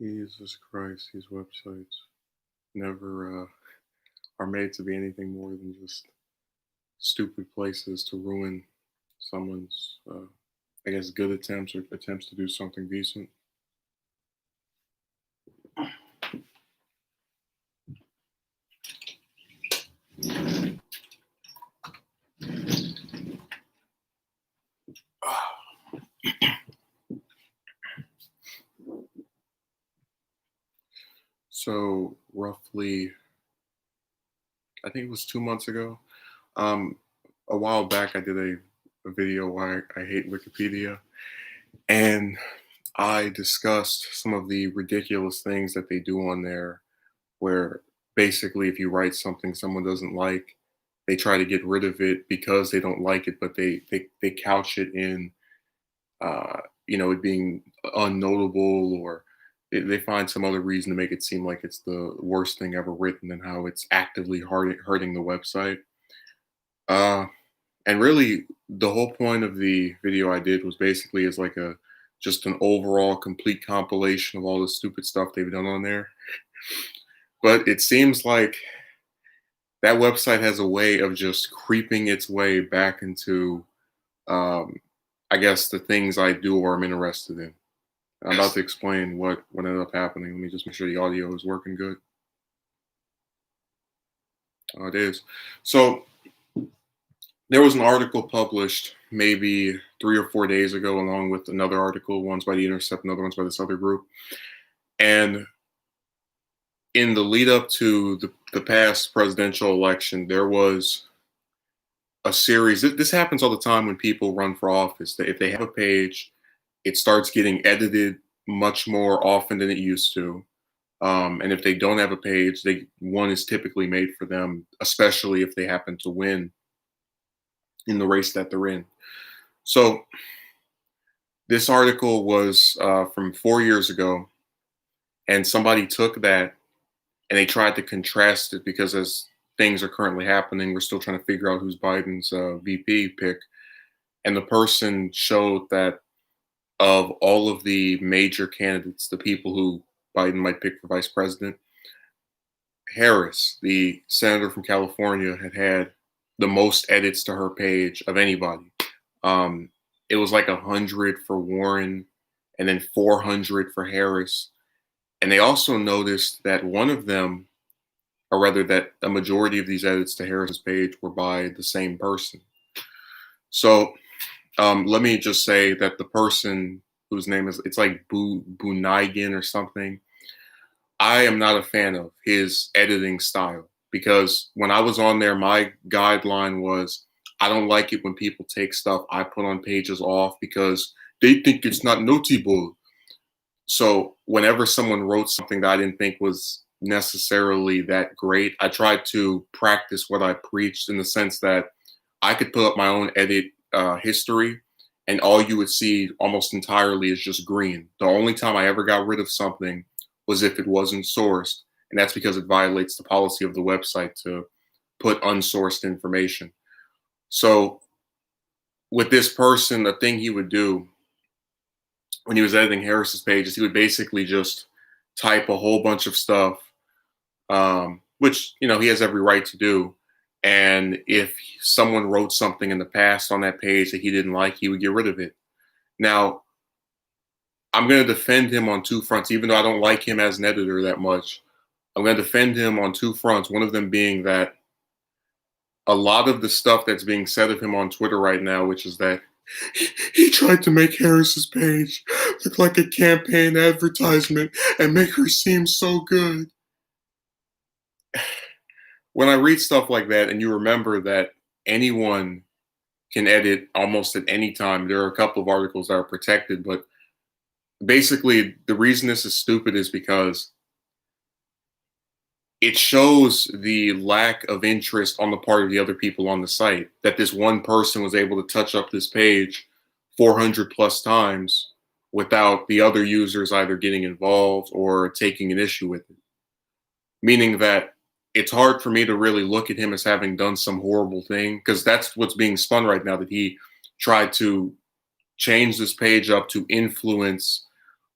Jesus Christ, these websites never are made to be anything more than just stupid places to ruin someone's, I guess, good attempts or attempts to do something decent. So, roughly, I think it was 2 months ago, um, a while back, I did a video why I hate Wikipedia. And I discussed some of the ridiculous things that they do on there, where basically, if you write something someone doesn't like, they try to get rid of it because they don't like it, but they couch it in, it being unnotable, or they find some other reason to make it seem like it's the worst thing ever written and how it's actively hurting the website. Uh, and really, the whole point of the video I did was basically as like a just an overall complete compilation of all the stupid stuff they've done on there. But it seems like that website has a way of just creeping its way back into, um, I guess, the things I do or I'm interested in. I'm about to explain what ended up happening. Let me just make sure the audio is working good. Oh, it is. So there was an article published maybe 3 or 4 days ago, along with another article. One's by The Intercept, another one's by this other group. And in the lead up to the past presidential election, there was a series. This happens all the time when people run for office. That if they have a page, it starts getting edited much more often than it used to. And if they don't have a page, one is typically made for them, especially if they happen to win in the race that they're in. So this article was from 4 years ago, and somebody took that and they tried to contrast it because as things are currently happening, we're still trying to figure out who's Biden's VP pick. And the person showed that of all of the major candidates, the people who Biden might pick for vice president, Harris, the senator from California, had the most edits to her page of anybody. Um, it was like 100 for Warren, and then 400 for Harris. And they also noticed that one of them, or rather, that a majority of these edits to Harris's page were by the same person. So let me just say that the person whose name is, it's like Bunaigan or something. I am not a fan of his editing style because when I was on there, my guideline was I don't like it when people take stuff I put on pages off because they think it's not notable. So whenever someone wrote something that I didn't think was necessarily that great, I tried to practice what I preached in the sense that I could put up my own edit history, and all you would see almost entirely is just green. The only time I ever got rid of something was if it wasn't sourced, and that's because it violates the policy of the website to put unsourced information. So with this person, the thing he would do when he was editing Harris's pages, he would basically just type a whole bunch of stuff, which he has every right to do. And if someone wrote something in the past on that page that he didn't like, he would get rid of it. Now, I'm going to defend him on two fronts, even though I don't like him as an editor that much. I'm going to defend him on two fronts. One of them being that a lot of the stuff that's being said of him on Twitter right now, which is that he tried to make Harris's page look like a campaign advertisement and make her seem so good. When I read stuff like that, and you remember that anyone can edit almost at any time, there are a couple of articles that are protected, but basically the reason this is stupid is because it shows the lack of interest on the part of the other people on the site, that this one person was able to touch up this page 400 plus times without the other users either getting involved or taking an issue with it. Meaning that it's hard for me to really look at him as having done some horrible thing, because that's what's being spun right now, that he tried to change this page up to influence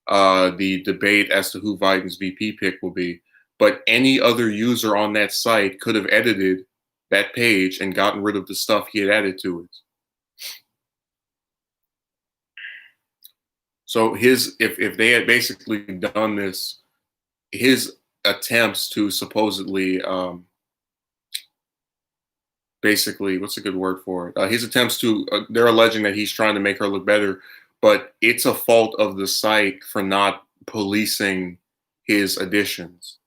the debate as to who Biden's VP pick will be. But any other user on that site could have edited that page and gotten rid of the stuff he had added to it. So if they had basically done this, his attempts to supposedly basically, what's a good word for it? His attempts to they're alleging that he's trying to make her look better, but it's a fault of the site for not policing his additions.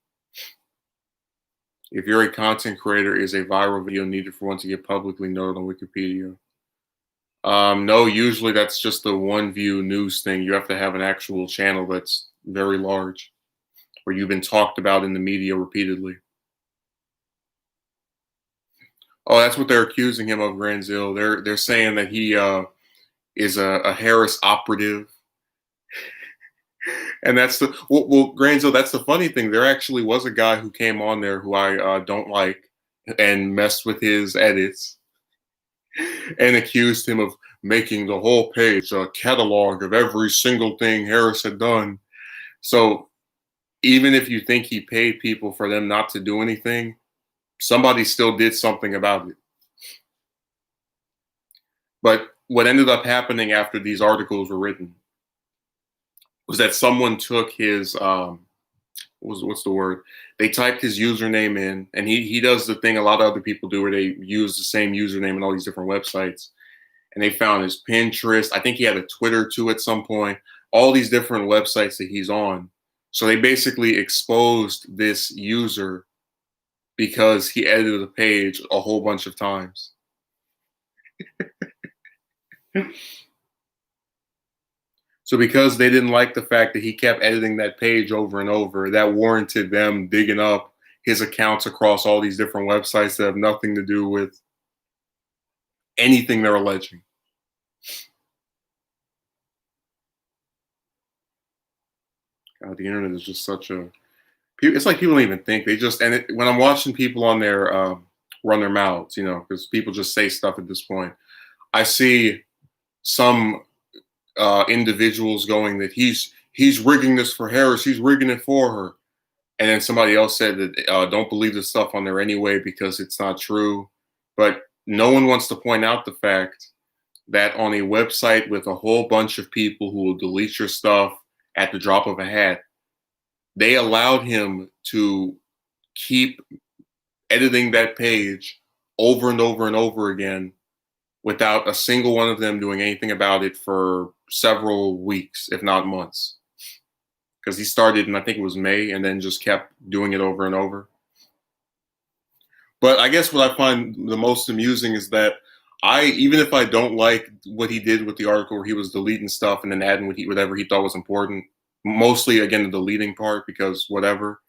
If you're a content creator, is a viral video needed for one to get publicly noted on Wikipedia? No, usually that's just the one view news thing. You have to have an actual channel that's very large, where you've been talked about in the media repeatedly. Oh, that's what they're accusing him of, Granzil. They're saying that he is a Harris operative, and that's the well, Granzil. That's the funny thing. There actually was a guy who came on there who I don't like and messed with his edits and accused him of making the whole page a catalog of every single thing Harris had done. So even if you think he paid people for them not to do anything, somebody still did something about it. But what ended up happening after these articles were written was that someone took his what's the word? They typed his username in, and he does the thing a lot of other people do, where they use the same username in all these different websites. And they found his Pinterest. I think he had a Twitter too at some point. All these different websites that he's on. So they basically exposed this user because he edited the page a whole bunch of times. So because they didn't like the fact that he kept editing that page over and over, that warranted them digging up his accounts across all these different websites that have nothing to do with anything they're alleging. God, the internet is just such a. It's like people don't even think. They just when I'm watching people on there run their mouths, because people just say stuff at this point. I see some individuals going that he's rigging this for Harris, he's rigging it for her, and then somebody else said that don't believe this stuff on there anyway because it's not true. But no one wants to point out the fact that on a website with a whole bunch of people who will delete your stuff at the drop of a hat, they allowed him to keep editing that page over and over and over again without a single one of them doing anything about it for several weeks, if not months. Because he started in, I think it was May, and then just kept doing it over and over. But I guess what I find the most amusing is that even if I don't like what he did with the article where he was deleting stuff and then adding whatever he thought was important, mostly, again, the deleting part, because whatever,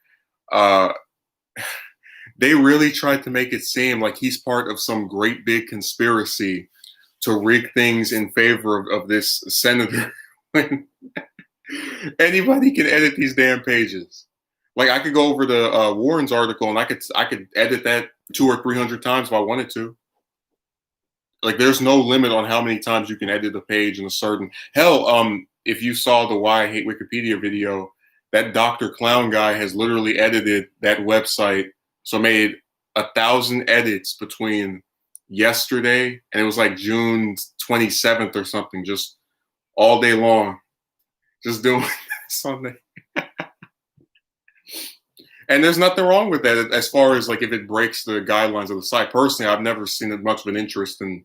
they really tried to make it seem like he's part of some great big conspiracy to rig things in favor of this senator. When anybody can edit these damn pages. Like, I could go over the Warren's article and I could edit that 200 or 300 times if I wanted to. Like, there's no limit on how many times you can edit a page in a certain. Hell, if you saw the Why I Hate Wikipedia video, that Dr. Clown guy has literally edited that website. So made 1,000 edits between yesterday and it was like June 27th or something, just all day long, just doing something. And there's nothing wrong with that as far as like if it breaks the guidelines of the site. Personally, I've never seen much of an interest in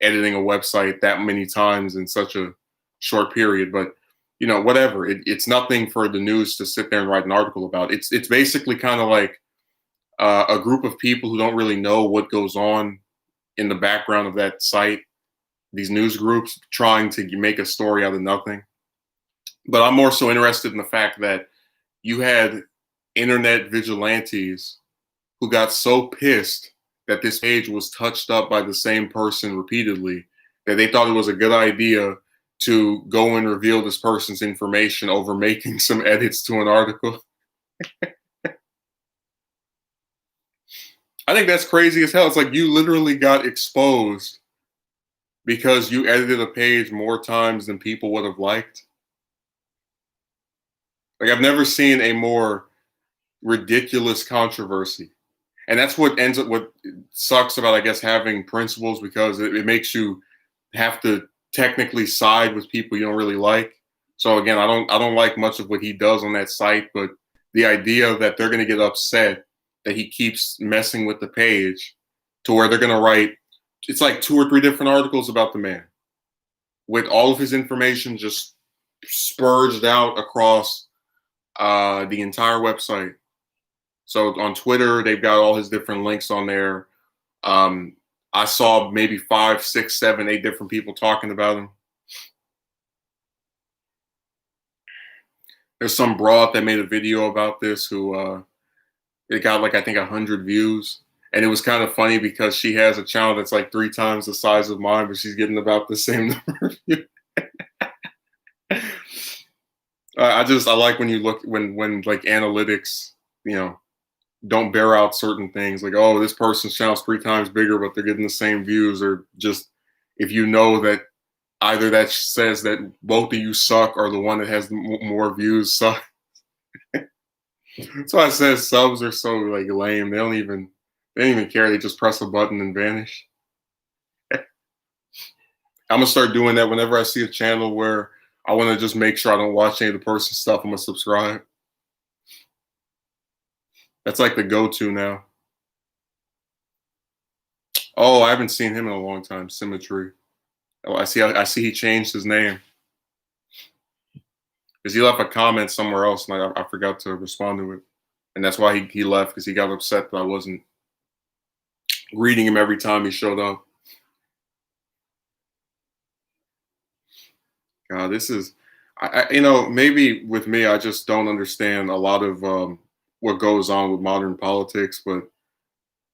editing a website that many times in such a short period. But whatever. It's nothing for the news to sit there and write an article about. It's basically kind of like a group of people who don't really know what goes on in the background of that site. These news groups trying to make a story out of nothing. But I'm more so interested in the fact that you had internet vigilantes who got so pissed that this page was touched up by the same person repeatedly that they thought it was a good idea to go and reveal this person's information over making some edits to an article. I think that's crazy as hell. It's like you literally got exposed because you edited a page more times than people would have liked. Like I've never seen a more ridiculous controversy. And that's what ends up what sucks about, I guess, having principles, because it makes you have to technically side with people you don't really like. So again, I don't like much of what he does on that site, but the idea that they're going to get upset that he keeps messing with the page to where they're going to write, it's like 2 or 3 different articles about the man with all of his information just spurged out across the entire website. So on Twitter, they've got all his different links on there. Um, I saw maybe 5, 6, 7, 8 different people talking about him. There's some broad that made a video about this who it got like I think 100 views, and it was kind of funny because she has a channel that's like 3 times the size of mine, but she's getting about the same number of views. I like when you look when like analytics, you know, don't bear out certain things, like, oh, this person's channel's 3 times bigger, but they're getting the same views, or just if you know that either that says that both of you suck or the one that has more views suck. That's why I said subs are so like lame. They don't even care. They just press a button and vanish. I'm gonna start doing that whenever I see a channel where I want to just make sure I don't watch any of the person's stuff. I'm gonna subscribe. That's like the go-to now. Oh, I haven't seen him in a long time. Symmetry. Oh, I see he changed his name because he left a comment somewhere else, and I forgot to respond to it, and that's why he left, because he got upset that I wasn't greeting him every time he showed up. God, this is, maybe with me, I just don't understand a lot of what goes on with modern politics, but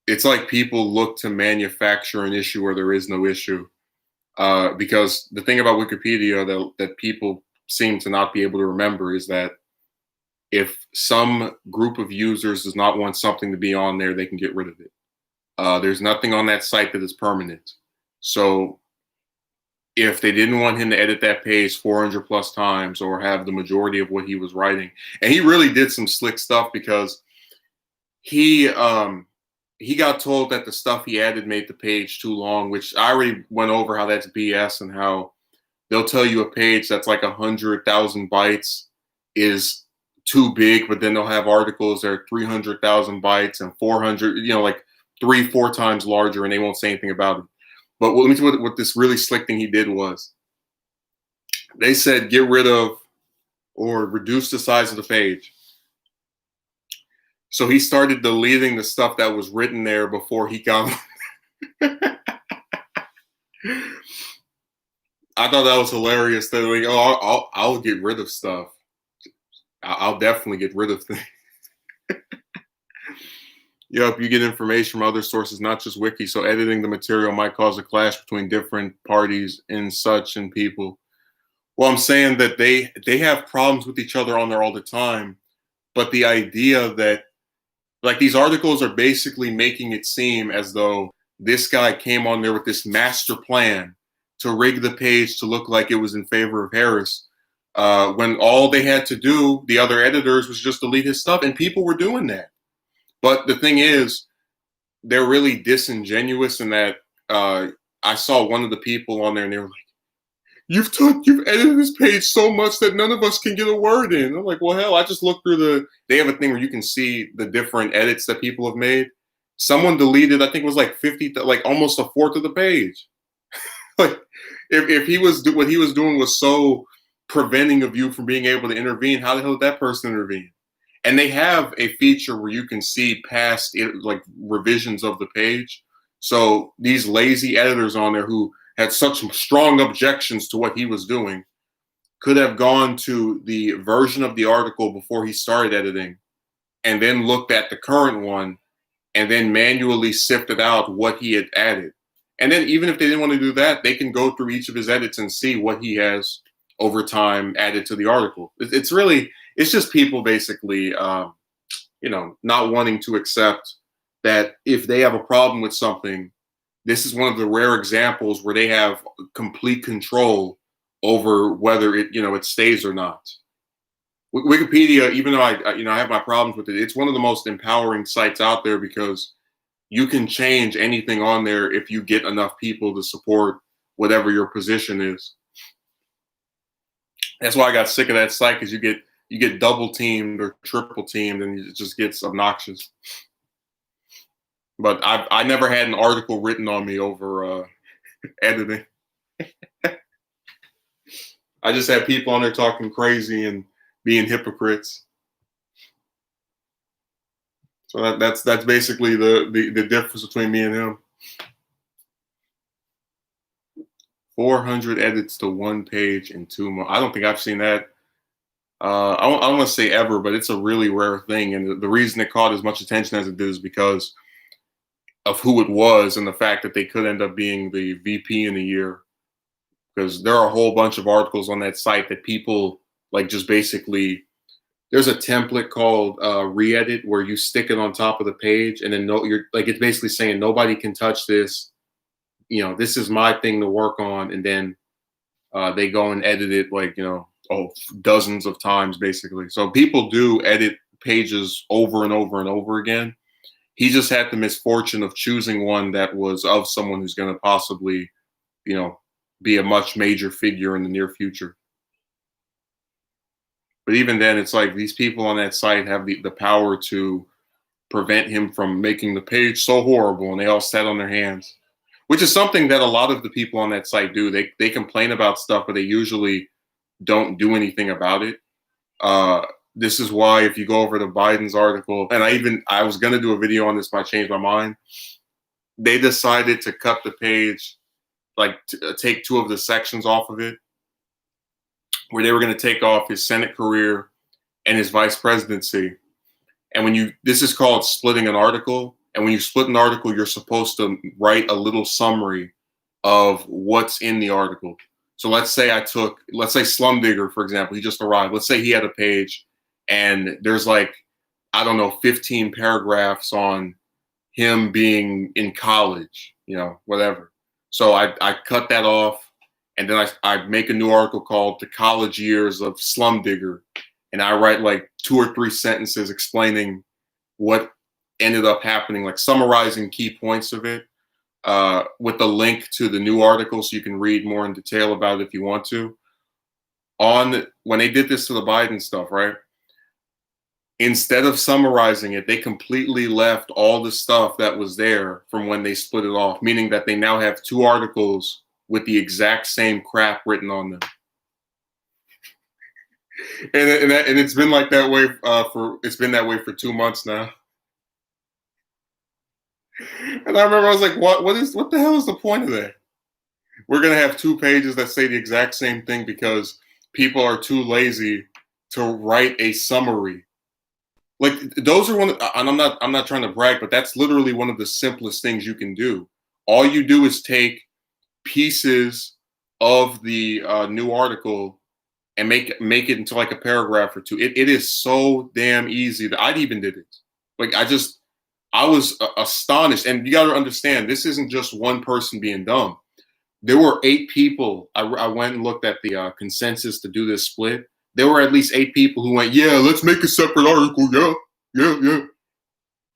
it's like people look to manufacture an issue where there is no issue. Because the thing about Wikipedia that people seem to not be able to remember is that if some group of users does not want something to be on there, they can get rid of it. There's nothing on that site that is permanent. So if they didn't want him to edit that page 400 plus times or have the majority of what he was writing, and he really did some slick stuff, because he got told that the stuff he added made the page too long, which I already went over how that's BS, and how they'll tell you a page that's like 100,000 bytes is too big, but then they'll have articles that are 300,000 bytes and 400, like 3-4 times larger, and they won't say anything about it. But let me tell you what this really slick thing he did was, they said get rid of or reduce the size of the page. So he started deleting the stuff that was written there before he got. I thought that was hilarious. That like, oh, I'll get rid of stuff. I'll definitely get rid of things. Yep, you get information from other sources, not just Wiki. So editing the material might cause a clash between different parties and such and people. Well, I'm saying that they have problems with each other on there all the time. But the idea that, like, these articles are basically making it seem as though this guy came on there with this master plan to rig the page to look like it was in favor of Harris, when all they had to do, the other editors, was just delete his stuff, and people were doing that. But the thing is, they're really disingenuous in that I saw one of the people on there, and they were like, You've edited this page so much that none of us can get a word in. I'm like, well, hell, I just looked through they have a thing where you can see the different edits that people have made. Someone deleted, I think it was like 50, like almost 1/4 of the page. Like, if what he was doing was so preventing of you from being able to intervene, how the hell did that person intervene? And they have a feature where you can see past like revisions of the page. So these lazy editors on there who had such strong objections to what he was doing could have gone to the version of the article before he started editing and then looked at the current one and then manually sifted out what he had added. And then even if they didn't want to do that, they can go through each of his edits and see what he has over time added to the article. It's just people basically, not wanting to accept that if they have a problem with something, this is one of the rare examples where they have complete control over whether it stays or not. Wikipedia, even though I have my problems with it, it's one of the most empowering sites out there because you can change anything on there if you get enough people to support whatever your position is. That's why I got sick of that site because you get double teamed or triple teamed and it just gets obnoxious. But I never had an article written on me over editing. I just had people on there talking crazy and being hypocrites. So that's basically the difference between me and him. 400 edits to one page in 2 months. I don't think I've seen that. I don't want to say ever, but it's a really rare thing. And the reason it caught as much attention as it did is because of who it was and the fact that they could end up being the VP in a year. Because there are a whole bunch of articles on that site that people like just basically. There's a template called re-edit where you stick it on top of the page, and then you're like it's basically saying nobody can touch this. This is my thing to work on, and then they go and edit it like dozens of times basically. So people do edit pages over and over and over again. He just had the misfortune of choosing one that was of someone who's going to possibly, be a much major figure in the near future. But even then, it's like these people on that site have the power to prevent him from making the page so horrible, and they all sat on their hands, which is something that a lot of the people on that site do. They complain about stuff, but they usually don't do anything about it. This is why if you go over to Biden's article, and I was going to do a video on this, but I changed my mind. They decided to cut the page, like take two of the sections off of it, where they were going to take off his Senate career and his vice presidency. And this is called splitting an article. And when you split an article, you're supposed to write a little summary of what's in the article. So let's say Slum Digger, for example, he just arrived. Let's say he had a page and there's 15 paragraphs on him being in college, whatever. So I cut that off. And then I make a new article called The College Years of Slum Digger. And I write like 2 or 3 sentences explaining what ended up happening, like summarizing key points of it with a link to the new article so you can read more in detail about it if you want to. When they did this to the Biden stuff, right? Instead of summarizing it, they completely left all the stuff that was there from when they split it off, meaning that they now have 2 articles with the exact same crap written on them, and it's been like that way for 2 months now. And I remember I was like, what the hell is the point of that? We're gonna have 2 pages that say the exact same thing because people are too lazy to write a summary. Like those are and I'm not trying to brag, but that's literally one of the simplest things you can do. All you do is take pieces of the new article and make it into like a paragraph or 2. It is so damn easy that I even did it. Like I was astonished. And you got to understand, this isn't just one person being dumb. There were 8 people. I went and looked at the consensus to do this split. There were at least 8 people who went, yeah, let's make a separate article. Yeah.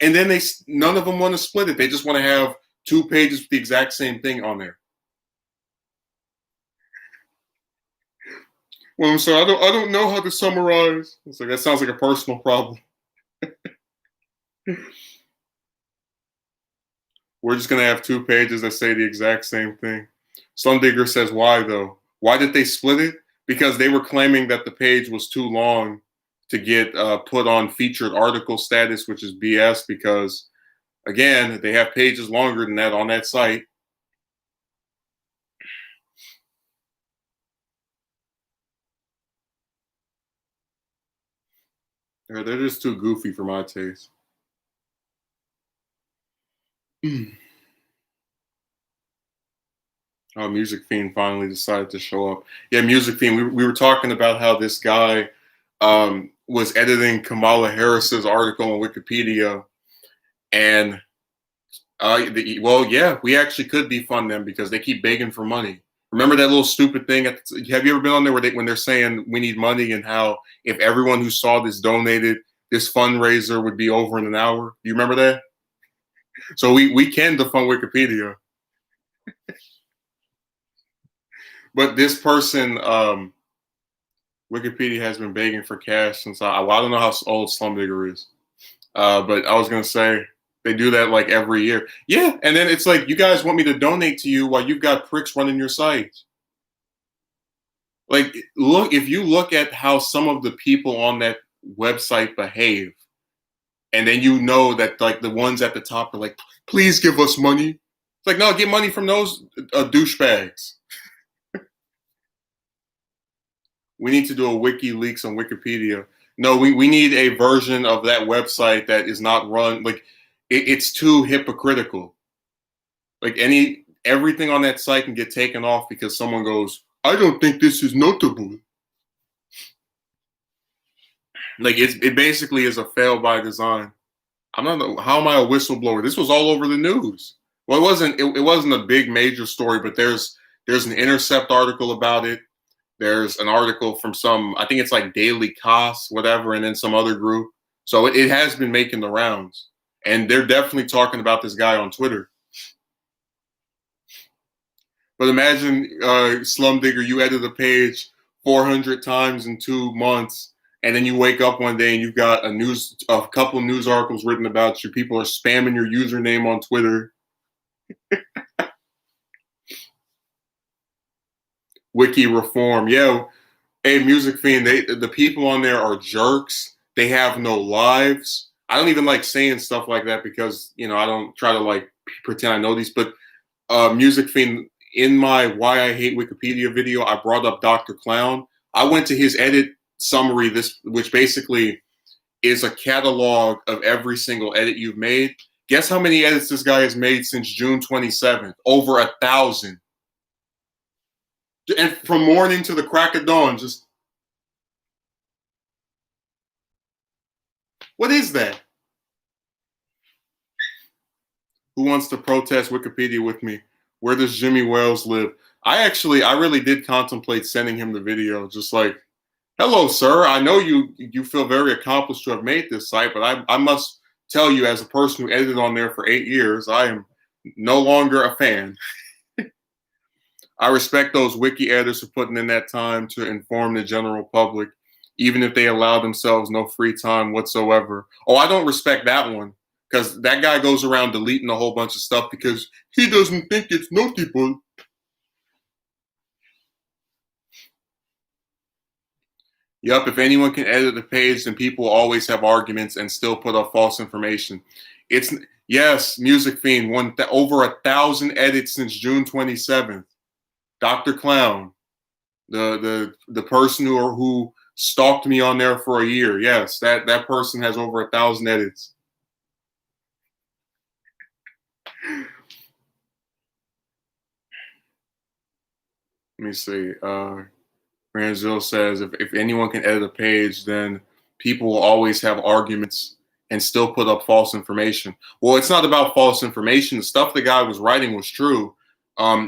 And then none of them want to split it. They just want to have 2 pages with the exact same thing on there. Well, so I don't know how to summarize. It's like that sounds like a personal problem. We're just gonna have 2 pages that say the exact same thing. Slum Digger says, why though? Why did they split it? Because they were claiming that the page was too long to get put on featured article status, which is BS because, again, they have pages longer than that on that site. They're just too goofy for my taste. Oh, Music Fiend finally decided to show up. Yeah, Music Fiend. We were talking about how this guy was editing Kamala Harris's article on Wikipedia, and we actually could defund them because they keep begging for money. Remember that little stupid thing? Have you ever been on there when they're saying we need money and how if everyone who saw this donated, this fundraiser would be over in an hour? Do you remember that? So we can defund Wikipedia, but this person, Wikipedia has been begging for cash since well, I don't know how old Slum Digger is, but I was gonna say they do that like every year. Yeah, and then it's like you guys want me to donate to you while you've got pricks running your site. Like, look, if you look at how some of the people on that website behave, and then you know that like the ones at the top are like, please give us money. It's like, no, get money from those douchebags. We need to do a WikiLeaks on Wikipedia. No, we need a version of that website that is not run like it's too hypocritical. Like everything on that site can get taken off because someone goes, I don't think this is notable. Like it basically is a fail by design. I'm not. How am I a whistleblower? This was all over the news. Well, it wasn't. It wasn't a big major story, but there's an Intercept article about it. There's an article from some. I think it's like Daily Kos, whatever, and then some other group. So it has been making the rounds, and they're definitely talking about this guy on Twitter. But imagine, Slum Digger, you edit a page 400 times in 2 months, and then you wake up one day and you've got a couple news articles written about you. People are spamming your username on Twitter. Wiki reform, yeah. Hey, Music Fiend, the people on there are jerks. They have no lives. I don't even like saying stuff like that because I don't try to like pretend I know these. But Music Fiend, in my Why I Hate Wikipedia video, I brought up Dr. Clown. I went to his edit summary, which basically is a catalog of every single edit you've made. Guess how many edits this guy has made since June 27th? Over 1,000. And from morning to the crack of dawn, just what is that? Who wants to protest Wikipedia with me? Where does Jimmy Wales live? I really did contemplate sending him the video, just like, hello, sir. I know you feel very accomplished to have made this site, but I must tell you, as a person who edited on there for 8 years, I am no longer a fan. I respect those wiki editors for putting in that time to inform the general public, even if they allow themselves no free time whatsoever. Oh, I don't respect that one because that guy goes around deleting a whole bunch of stuff because he doesn't think it's notable. Yup, if anyone can edit the page, then people always have arguments and still put up false information. Yes, Music Fiend, over 1,000 edits since June 27th. Dr. Clown, the person who stalked me on there for a year. Yes, that person has over 1,000 edits. Let me see. Ranzil says, if anyone can edit a page, then people will always have arguments and still put up false information. Well, it's not about false information. The stuff the guy was writing was true.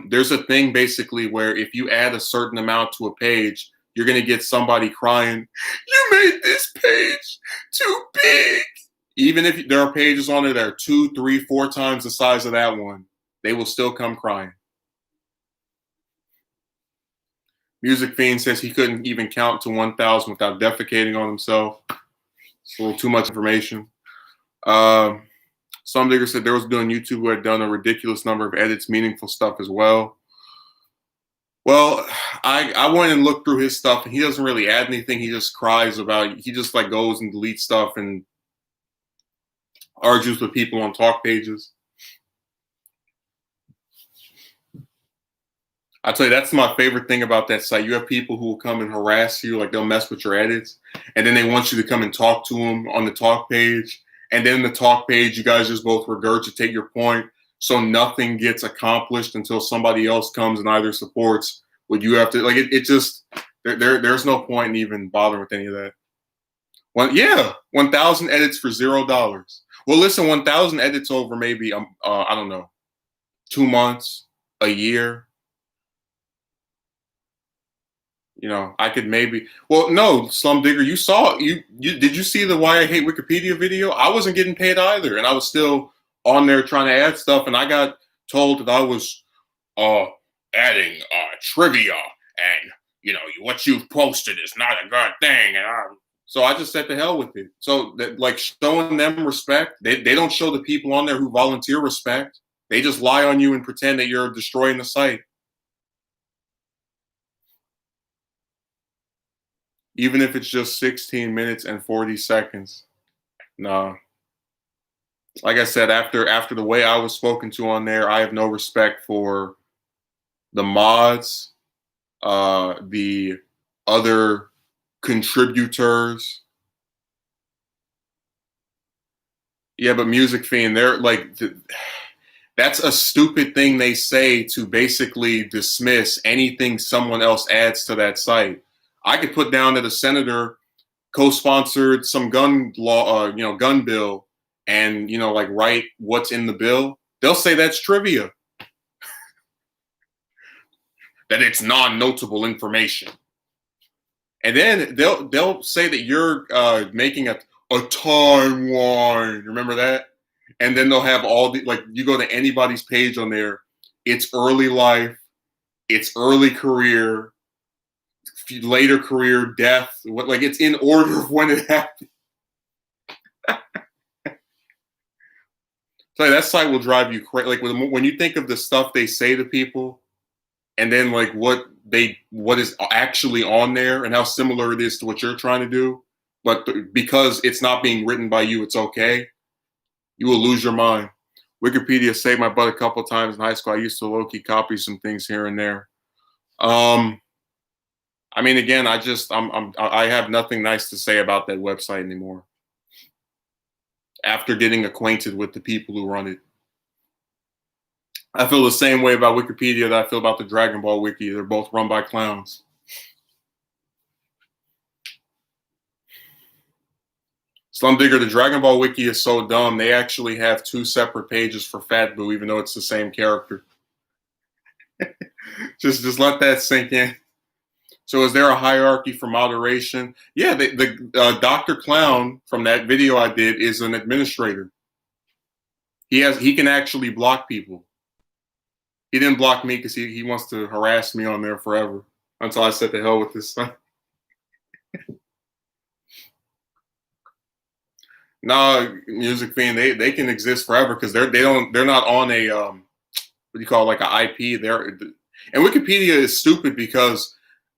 There's a thing basically where if you add a certain amount to a page, you're going to get somebody crying, you made this page too big. Even if there are pages on it that are 2, 3, 4 times the size of that one, they will still come crying. Music Fiend says he couldn't even count to 1,000 without defecating on himself. It's a little too much information. Some digger said there was doing YouTube who had done a ridiculous number of edits, meaningful stuff as well. Well, I went and looked through his stuff, and he doesn't really add anything. He just cries about. He just like goes and deletes stuff and argues with people on talk pages. I tell you, that's my favorite thing about that site. You have people who will come and harass you, like they'll mess with your edits, and then they want you to come and talk to them on the talk page. And then the talk page, you guys just both regurgitate your point, so nothing gets accomplished until somebody else comes and either supports what you have to. Like it just there's no point in even bothering with any of that. 1,000 edits for $0. Well, listen, 1,000 edits over maybe I don't know, 2 months, a year. I could maybe. Well, no, Slum Digger, you did you see the Why I Hate Wikipedia video? I wasn't getting paid either, and I was still on there trying to add stuff, and I got told that I was uh adding trivia, and what you've posted is not a good thing, and so I just said to hell with it. So that, like, showing them respect, they don't show the people on there who volunteer respect. They just lie on you and pretend that you're destroying the site. Even if it's just 16 minutes and 40 seconds. No. Like I said, after the way I was spoken to on there, I have no respect for the mods, the other contributors. Yeah, but Music Fiend, they're like, that's a stupid thing they say to basically dismiss anything someone else adds to that site. I could put down that a senator co-sponsored some gun law, gun bill, and like write what's in the bill. They'll say that's trivia, that it's non-notable information, and then they'll say that you're making a timeline. Remember that? And then they'll have all the, like, you go to anybody's page on there, it's early life, it's early career, later career, death, like it's in order of when it happened. So that site will drive you crazy. Like when you think of the stuff they say to people, and then like what is actually on there and how similar it is to what you're trying to do, but because it's not being written by you, it's okay. You will lose your mind. Wikipedia saved my butt a couple of times in high school. I used to low-key copy some things here and there. I mean, again, I have nothing nice to say about that website anymore. After getting acquainted with the people who run it, I feel the same way about Wikipedia that I feel about the Dragon Ball Wiki. They're both run by clowns. Slum Digger, the Dragon Ball Wiki is so dumb. They actually have 2 separate pages for Fat Boo, even though it's the same character. just let that sink in. So is there a hierarchy for moderation? Yeah, the Dr. Clown from that video I did is an administrator. He can actually block people. He didn't block me because he wants to harass me on there forever until I said the hell with this stuff. No, Music Fiend, they can exist forever because they're not on a what do you call it, like an IP. And Wikipedia is stupid because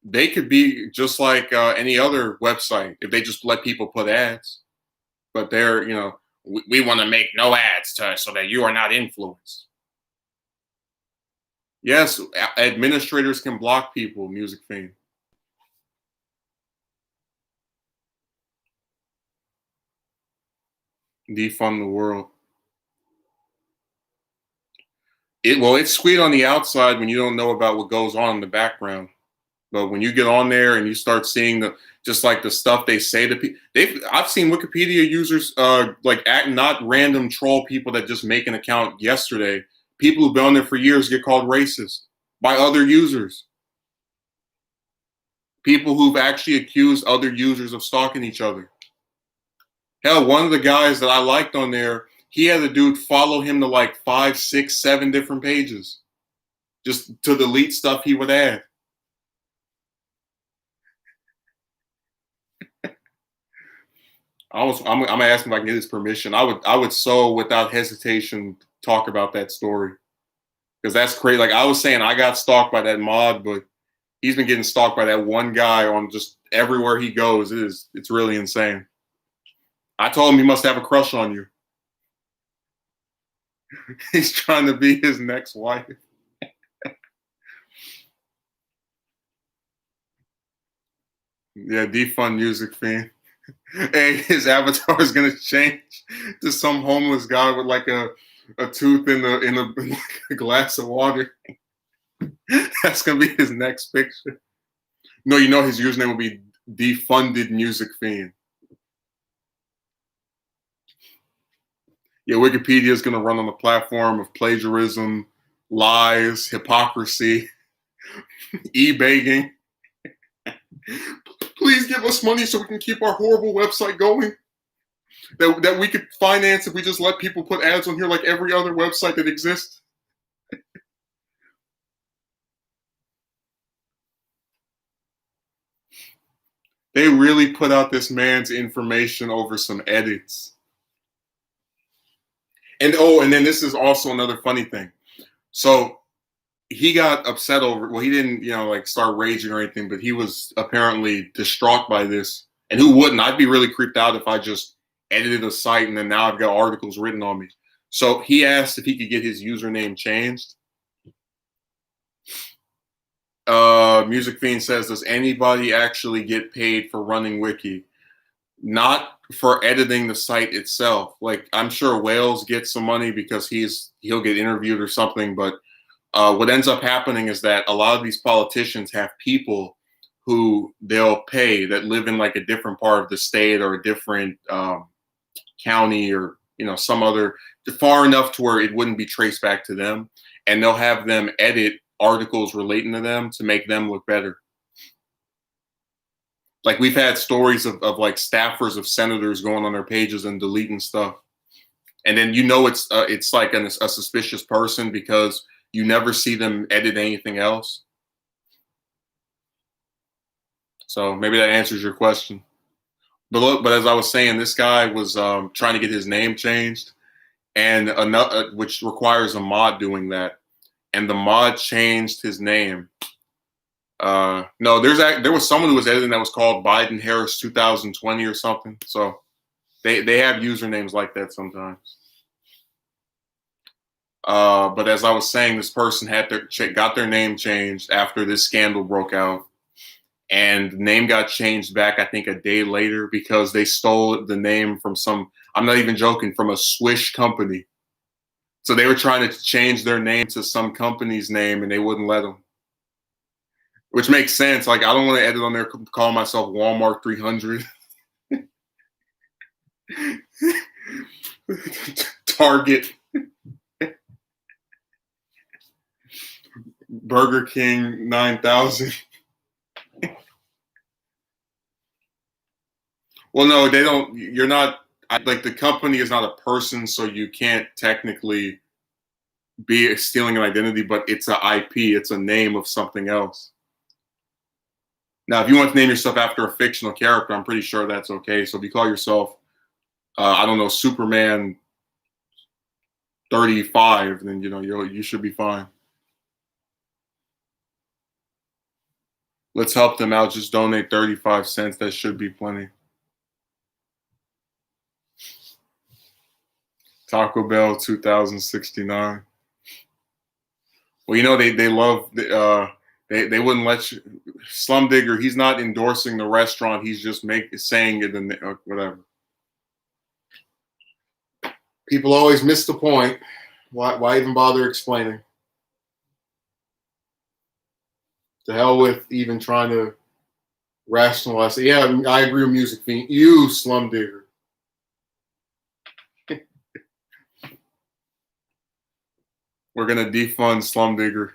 they could be just like any other website if they just let people put ads. But they're, we want to make no ads so that you are not influenced. Yes, administrators can block people, Music Fiend. Defund the world. It's sweet on the outside when you don't know about what goes on in the background. But when you get on there and you start seeing the stuff they say to people, I've seen Wikipedia users not random troll people that just make an account yesterday. People who've been on there for years get called racist by other users. People who've actually accused other users of stalking each other. Hell, one of the guys that I liked on there, he had a dude follow him to like 5, 6, 7 different pages just to delete stuff he would add. I'm gonna ask him if I can get his permission. I would so without hesitation talk about that story because that's crazy. Like I was saying, I got stalked by that mod, but he's been getting stalked by that one guy on just everywhere he goes. It's really insane. I told him he must have a crush on you. He's trying to be his next wife. Yeah, defund Music Fiend. Hey, his avatar is gonna change to some homeless guy with like a tooth in a glass of water. That's gonna be his next picture. No, his username will be Defunded Music Fiend. Yeah, Wikipedia is gonna run on the platform of plagiarism, lies, hypocrisy, e-begging. Please give us money so we can keep our horrible website going. That we could finance if we just let people put ads on here like every other website that exists. They really put out this man's information over some edits. And then this is also another funny thing. So he got upset over, well, he didn't, like start raging or anything, but he was apparently distraught by this. And who wouldn't? I'd be really creeped out if I just edited a site and then now I've got articles written on me. So he asked if he could get his username changed. Music Fiend says, does anybody actually get paid for running Wiki? Not for editing the site itself. Like, I'm sure Wales gets some money because he'll get interviewed or something, but what ends up happening is that a lot of these politicians have people who they'll pay that live in like a different part of the state or a different county or some other, far enough to where it wouldn't be traced back to them, and they'll have them edit articles relating to them to make them look better. Like, we've had stories of like staffers of senators going on their pages and deleting stuff, and then it's like a suspicious person because you never see them edit anything else. So maybe that answers your question. But as I was saying, this guy was trying to get his name changed, and which requires a mod doing that, and the mod changed his name. No, there was someone who was editing that was called Biden Harris 2020 or something. So they have usernames like that sometimes. But as I was saying, this person got their name changed after this scandal broke out, and the name got changed back, I think, a day later because they stole the name from I'm not even joking, from a Swish company. So they were trying to change their name to some company's name, and they wouldn't let them. Which makes sense. Like, I don't want to edit on there call myself Walmart 300. Target. Burger King 9000. Well, no, they don't. You're not, like, the company is not a person, so you can't technically be stealing an identity, but it's an IP. It's a name of something else. Now, if you want to name yourself after a fictional character, I'm pretty sure that's okay. So if you call yourself, I don't know, Superman 35, then you should be fine. Let's help them out. Just donate 35 cents. That should be plenty. Taco Bell 2069. Well, they love they wouldn't let you. Slum Digger, he's not endorsing the restaurant. He's just saying it and whatever. People always miss the point. Why even bother explaining? To hell with even trying to rationalize it. Yeah, I agree with Music Fiend. You, Slum Digger. We're going to defund Slum Digger.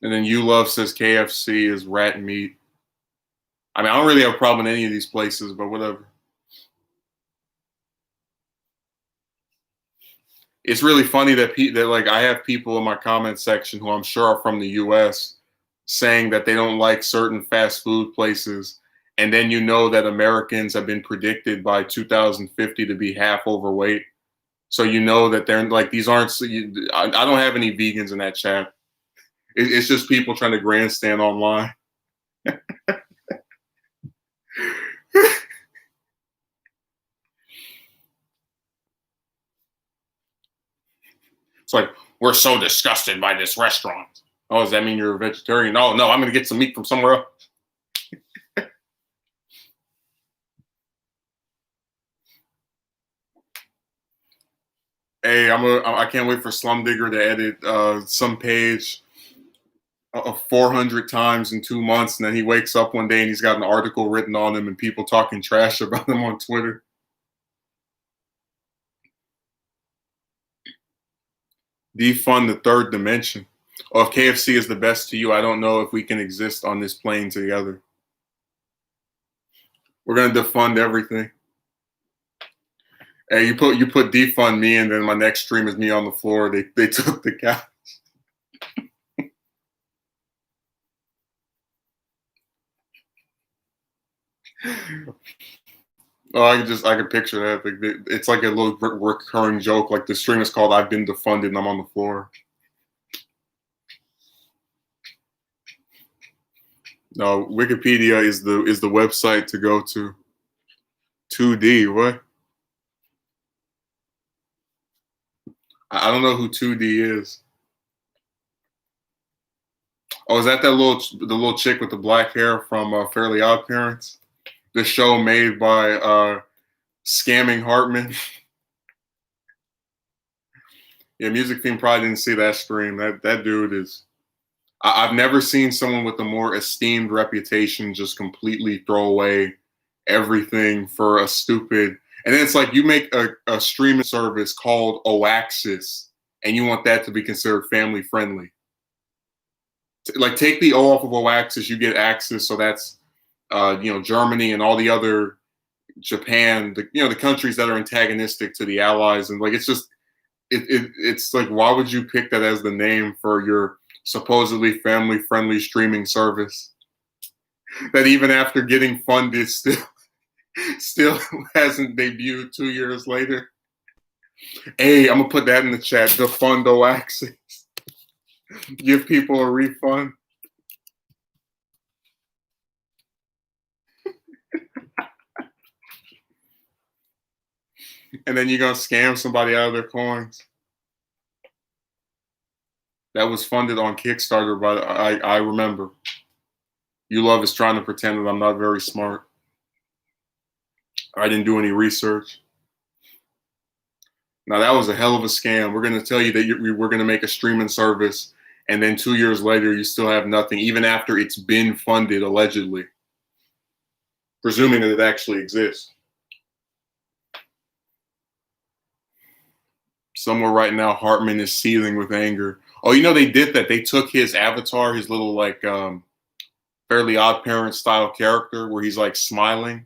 And then You Love says KFC is rat meat. I mean, I don't really have a problem in any of these places, but whatever. It's really funny that like, I have people in my comment section who I'm sure are from the U.S. saying that they don't like certain fast food places, and then that Americans have been predicted by 2050 to be half overweight. So that they're like, these aren't. I don't have any vegans in that chat. It's just people trying to grandstand online. It's like, we're so disgusted by this restaurant. Oh, does that mean you're a vegetarian? No, I'm going to get some meat from somewhere else. Hey, I can't wait for Slum Digger to edit some page 400 times in 2 months, and then he wakes up one day and he's got an article written on him and people talking trash about him on Twitter. Defund the third dimension. Or if KFC is the best to you, I don't know if we can exist on this plane together. We're gonna defund everything. Hey, you put defund me, and then my next stream is me on the floor. They took the couch. Oh, I could picture that. Like, it's like a little recurring joke. Like the stream is called "I've been defunded" and I'm on the floor. No, Wikipedia is the website to go to. 2D, what? I don't know who 2D is. Oh, is that the little chick with the black hair from Fairly Odd Parents? The show made by Scamming Hartman. Yeah, Music Theme probably didn't see that stream. That dude is. I've never seen someone with a more esteemed reputation just completely throw away everything for a stupid. And then it's like you make a streaming service called Oaxis, and you want that to be considered family friendly. Like take the O off of Oaxis, you get Axis, so that's Germany and all the other Japan, the countries that are antagonistic to the Allies, and like it's just it's like why would you pick that as the name for your supposedly family friendly streaming service that even after getting funded still hasn't debuted 2 years later? Hey, I'm gonna put that in the chat. Defund Oaxis. Give people a refund. And then you're gonna scam somebody out of their coins. That was funded on Kickstarter, but I remember. You Love is trying to pretend that I'm not very smart. I didn't do any research. Now that was a hell of a scam. We're gonna tell you that we're gonna make a streaming service, and then 2 years later you still have nothing, even after it's been funded allegedly, presuming that it actually exists. Somewhere right now, Hartman is seething with anger. Oh, they did that. They took his avatar, his little Fairly Odd Parent style character, where he's like smiling,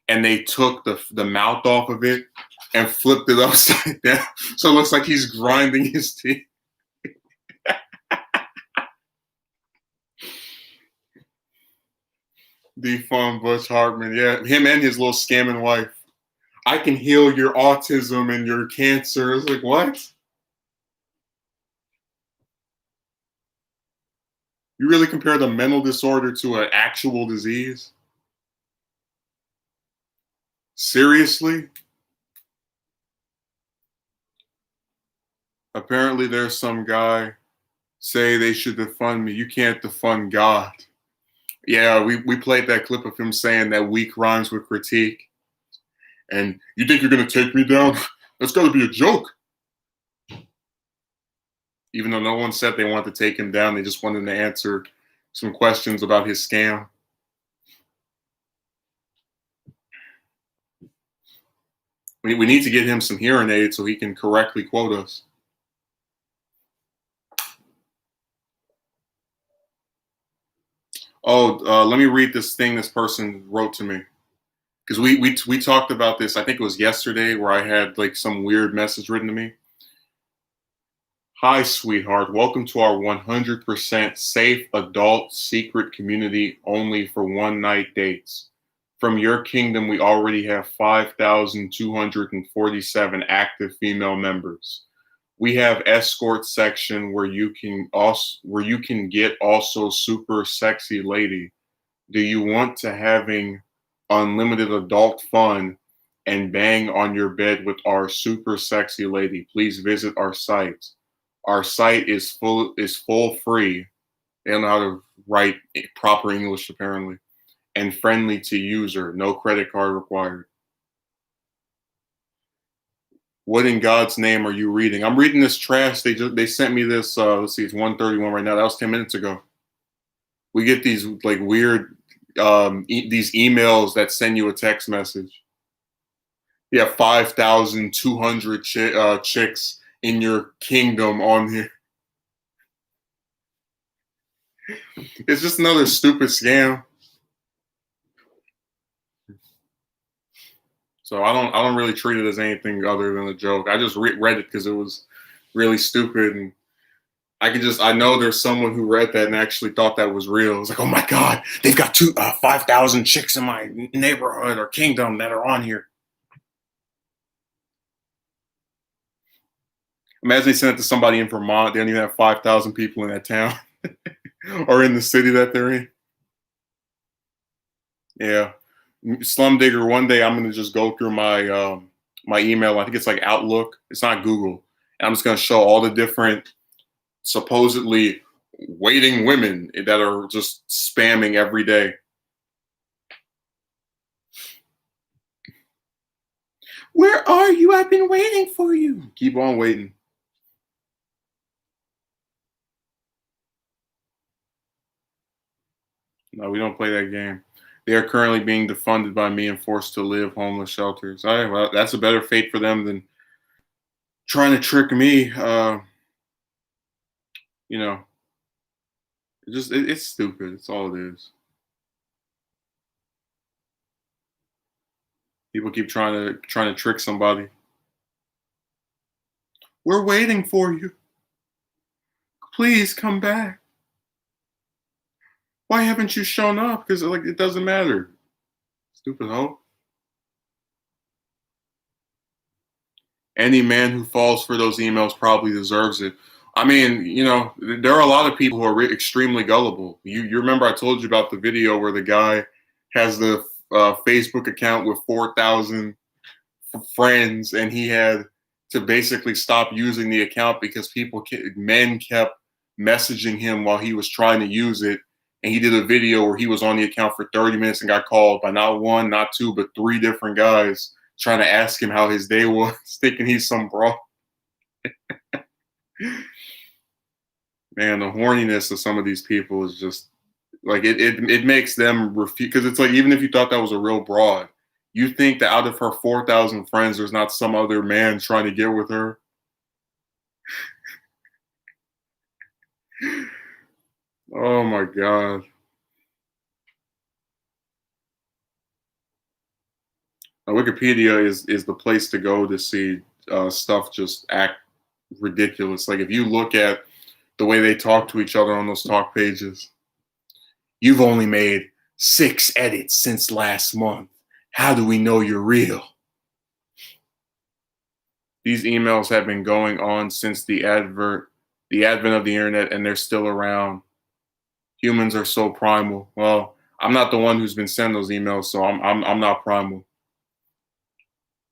and they took the mouth off of it and flipped it upside down, so it looks like he's grinding his teeth. Defund Butch Hartman, yeah, him and his little scamming wife. I can heal your autism and your cancer. It's like, what? You really compared a mental disorder to an actual disease? Seriously? Apparently there's some guy say they should defund me. You can't defund God. Yeah, we played that clip of him saying that weak rhymes with critique. And you think you're going to take me down? That's got to be a joke. Even though no one said they wanted to take him down, they just wanted him to answer some questions about his scam. We need to get him some hearing aids so he can correctly quote us. Oh, let me read this thing this person wrote to me. Because we talked about this, I think it was yesterday, where I had like some weird message written to me. Hi, sweetheart. Welcome to our 100% safe adult secret community only for one-night dates. From your kingdom, we already have 5,247 active female members. We have escort section where you can get also super sexy lady. Do you want to having unlimited adult fun and bang on your bed with our super sexy lady? Please visit our site. Our site is full free. They don't know how to write proper English apparently, and friendly to user. No credit card required. What in God's name are you reading? I'm reading this trash. They sent me this. Let's see, it's 1:31 right now. That was 10 minutes ago. We get these like weird these emails that send you a text message. You have 5,200 chicks in your kingdom on here. It's just another stupid scam. So I don't really treat it as anything other than a joke. I just read it because it was really stupid, and I know there's someone who read that and actually thought that was real. It's like, oh my god, they've got 5,000 chicks in my neighborhood or kingdom that are on here. Imagine they sent it to somebody in Vermont. They don't even have 5,000 people in that town or in the city that they're in. Yeah, Slum Digger. One day I'm gonna just go through my email. I think it's like Outlook. It's not Google. And I'm just gonna show all the different supposedly waiting women that are just spamming every day. Where are you? I've been waiting for you. Keep on waiting. No, we don't play that game. They are currently being defunded by me and forced to live homeless shelters. All right, well, that's a better fate for them than trying to trick me. You know, it's stupid. It's all it is. People keep trying to trick somebody. We're waiting for you. Please come back. Why haven't you shown up? Because like it doesn't matter. Stupid hoe. Any man who falls for those emails probably deserves it. I mean, there are a lot of people who are extremely gullible. You remember I told you about the video where the guy has the Facebook account with 4,000 friends, and he had to basically stop using the account because men kept messaging him while he was trying to use it. And he did a video where he was on the account for 30 minutes and got called by not one, not two, but three different guys trying to ask him how his day was, thinking he's some bro. Man, the horniness of some of these people is just like it makes them refuse, because it's like, even if you thought that was a real broad, you think that out of her 4,000 friends, there's not some other man trying to get with her. Oh my god. Wikipedia is the place to go to see stuff just act ridiculous. Like if you look at the way they talk to each other on those talk pages, you've only made 6 edits since last month. How do we know you're real? These emails have been going on since the advent of the internet, and they're still around. Humans are so primal. Well, I'm not the one who's been sending those emails, so I'm not primal.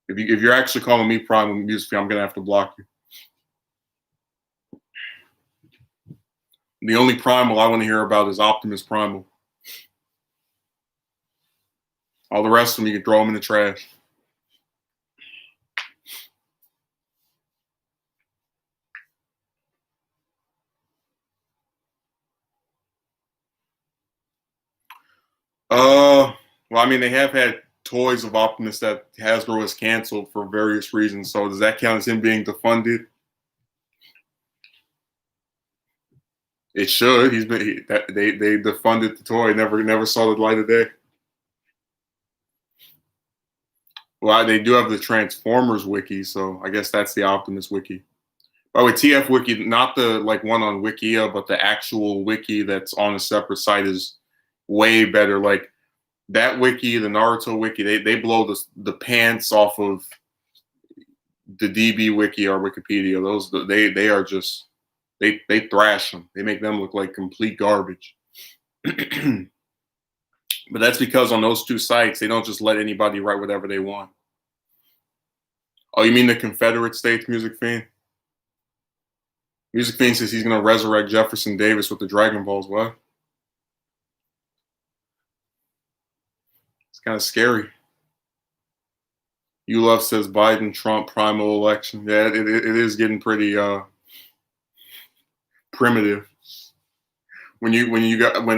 If you're actually calling me primal music, I'm gonna have to block you. The only primal I want to hear about is Optimus Primal. All the rest of them, you can throw them in the trash. Well, I mean, they have had toys of Optimus that Hasbro has canceled for various reasons. So does that count as him being defunded? It should. They defunded the toy. Never saw the light of day. Well, they do have the Transformers wiki, so I guess that's the Optimus wiki. By the way, TF wiki, not the like one on Wikia, but the actual wiki that's on a separate site is way better. Like that wiki, the Naruto wiki, they blow the pants off of the DB wiki or Wikipedia. They are just they thrash them. They make them look like complete garbage. But that's because on those two sites, they don't just let anybody write whatever they want. Oh, you mean the Confederate States Music Fiend? Music Fiend says he's going to resurrect Jefferson Davis with the Dragon Balls. What? It's kind of scary. You Love says Biden, Trump, primal election. Yeah, it is getting pretty primitive. When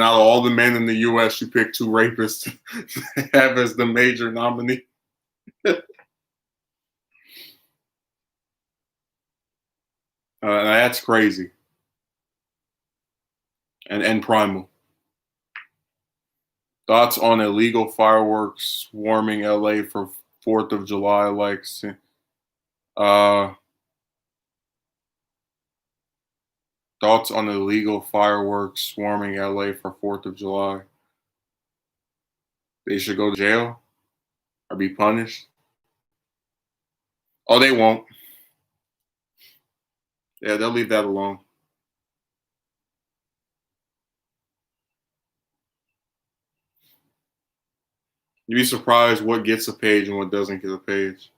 out of all the men in the U.S., you pick 2 rapists to have as the major nominee. That's crazy. and Primal. Thoughts on illegal fireworks swarming LA for 4th of July likes. Uh, Thoughts on illegal fireworks swarming LA for 4th of July. They should go to jail or be punished. Oh, they won't. Yeah, they'll leave that alone. You'd be surprised what gets a page and what doesn't get a page.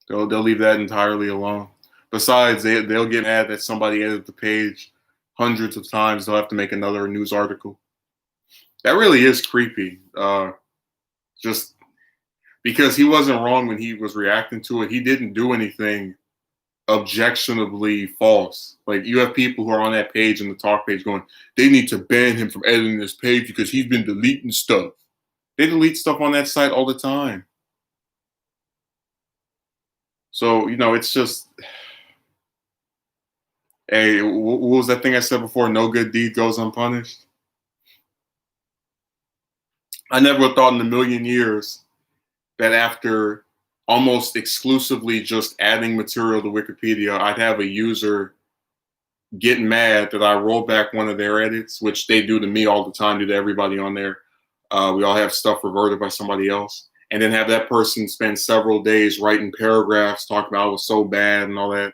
They'll leave that entirely alone. Besides, they'll get mad that somebody edited the page hundreds of times. They'll have to make another news article. That really is creepy. Just because he wasn't wrong when he was reacting to it. He didn't do anything objectionably false. Like you have people who are on that page in the talk page going, they need to ban him from editing this page because he's been deleting stuff. They delete stuff on that site all the time. So, it's just, hey, what was that thing I said before? No good deed goes unpunished. I never thought in a million years that after almost exclusively just adding material to Wikipedia, I'd have a user get mad that I roll back one of their edits, which they do to me all the time, do to everybody on there. We all have stuff reverted by somebody else. And then have that person spend several days writing paragraphs talking about it was so bad and all that.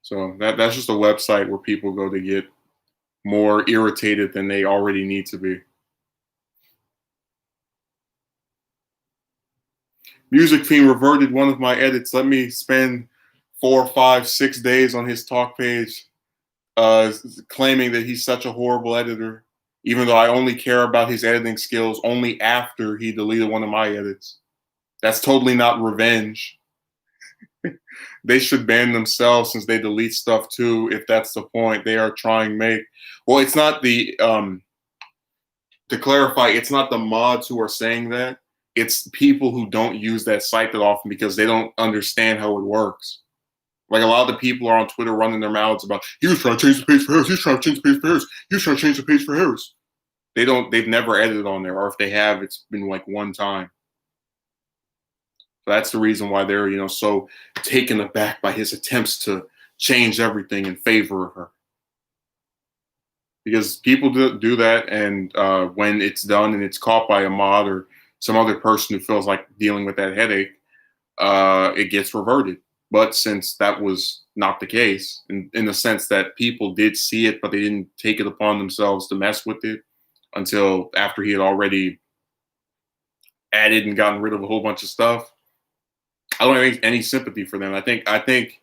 So that's just a website where people go to get more irritated than they already need to be. Music Fiend reverted one of my edits. Let me spend 4, 5, 6 days on his talk page claiming that he's such a horrible editor, even though I only care about his editing skills only after he deleted one of my edits. That's totally not revenge. They should ban themselves since they delete stuff too, if that's the point they are trying to make. Well, it's not the to clarify, it's not the mods who are saying that. It's people who don't use that site that often because they don't understand how it works. Like a lot of the people are on Twitter running their mouths about he was trying to change the page for Harris, he was trying to change the page for Harris, he was trying to change the page for Harris. They've never edited on there, or if they have, it's been like one time. So that's the reason why they're, so taken aback by his attempts to change everything in favor of her. Because people do that, and when it's done and it's caught by a mod or some other person who feels like dealing with that headache, it gets reverted. But since that was not the case, in the sense that people did see it, but they didn't take it upon themselves to mess with it until after he had already added and gotten rid of a whole bunch of stuff, I don't have any sympathy for them. I think